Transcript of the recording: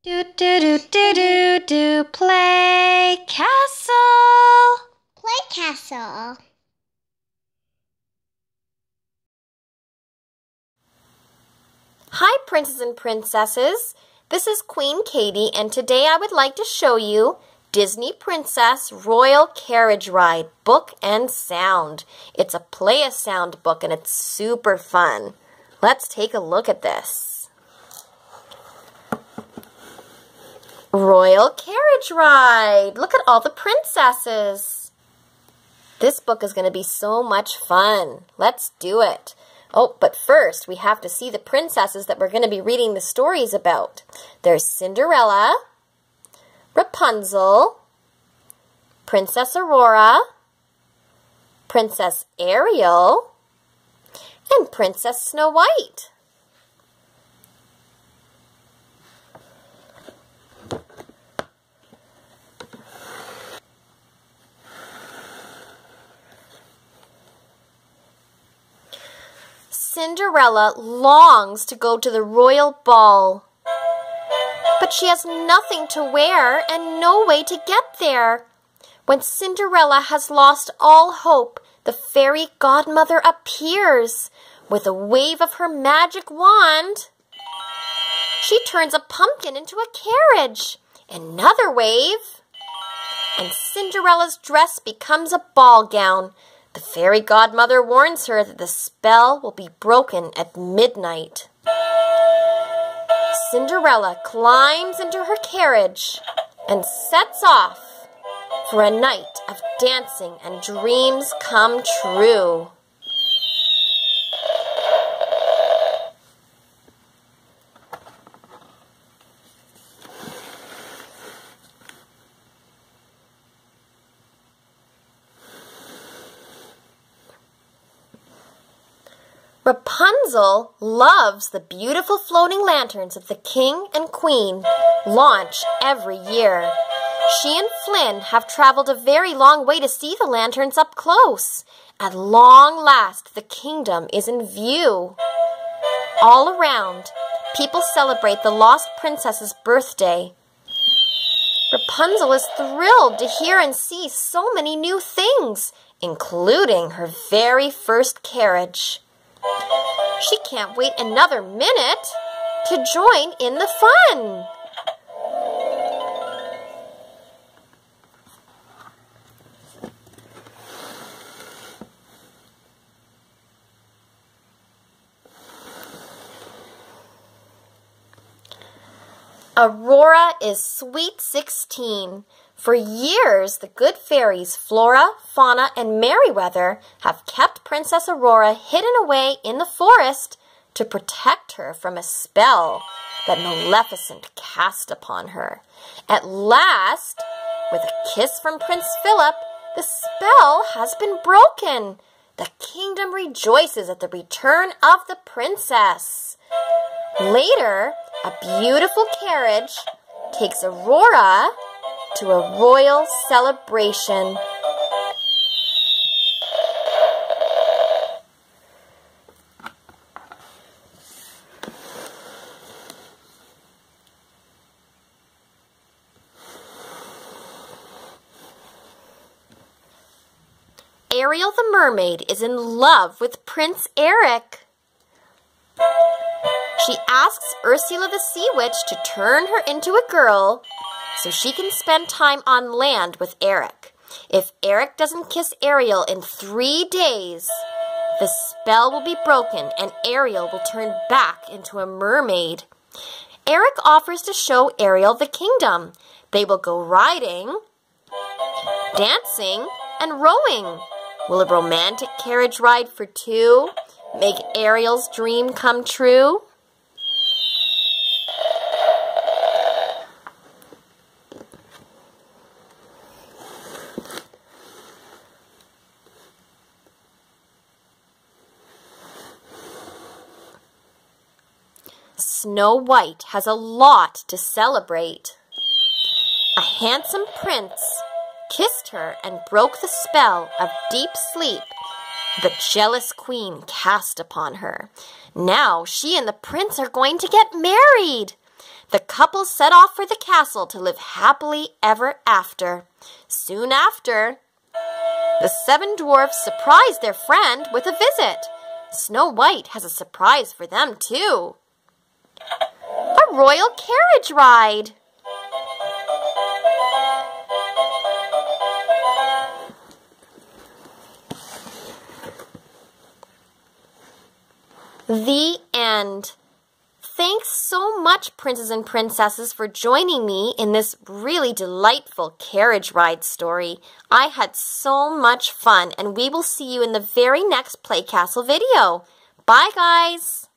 Do do do do do do play castle. Play castle. Hi, princes and princesses. This is Queen Katie, and today I would like to show you Disney Princess Royal Carriage Ride Book and Sound. It's a play-a-sound book, and it's super fun. Let's take a look at this. Royal Carriage Ride. Look at all the princesses. This book is going to be so much fun. Let's do it. Oh, but first, we have to see the princesses that we're going to be reading the stories about. There's Cinderella, Rapunzel, Princess Aurora, Princess Ariel, and Princess Snow White. Cinderella longs to go to the royal ball, but she has nothing to wear and no way to get there. When Cinderella has lost all hope, the fairy godmother appears. With a wave of her magic wand, she turns a pumpkin into a carriage. Another wave, and Cinderella's dress becomes a ball gown. The fairy godmother warns her that the spell will be broken at midnight. Cinderella climbs into her carriage and sets off for a night of dancing and dreams come true. Rapunzel loves the beautiful floating lanterns that the king and queen launch every year. She and Flynn have traveled a very long way to see the lanterns up close. At long last, the kingdom is in view. All around, people celebrate the lost princess's birthday. Rapunzel is thrilled to hear and see so many new things, including her very first carriage. She can't wait another minute to join in the fun. Aurora is sweet 16. For years, the good fairies Flora, Fauna, and Merryweather have kept Princess Aurora hidden away in the forest to protect her from a spell that Maleficent cast upon her. At last, with a kiss from Prince Philip, the spell has been broken. The kingdom rejoices at the return of the princess. Later, a beautiful carriage takes Aurora to a royal celebration. Ariel the mermaid is in love with Prince Eric. She asks Ursula the sea witch to turn her into a girl so she can spend time on land with Eric. If Eric doesn't kiss Ariel in 3 days, the spell will be broken and Ariel will turn back into a mermaid. Eric offers to show Ariel the kingdom. They will go riding, dancing, and rowing. Will a romantic carriage ride for two make Ariel's dream come true? Snow White has a lot to celebrate. A handsome prince kissed her and broke the spell of deep sleep the jealous queen cast upon her. Now she and the prince are going to get married. The couple set off for the castle to live happily ever after. Soon after, the 7 dwarfs surprised their friend with a visit. Snow White has a surprise for them, too. A royal carriage ride. The end. Thanks so much, princes and princesses, for joining me in this really delightful carriage ride story. I had so much fun, and we will see you in the very next Play Castle video. Bye, guys!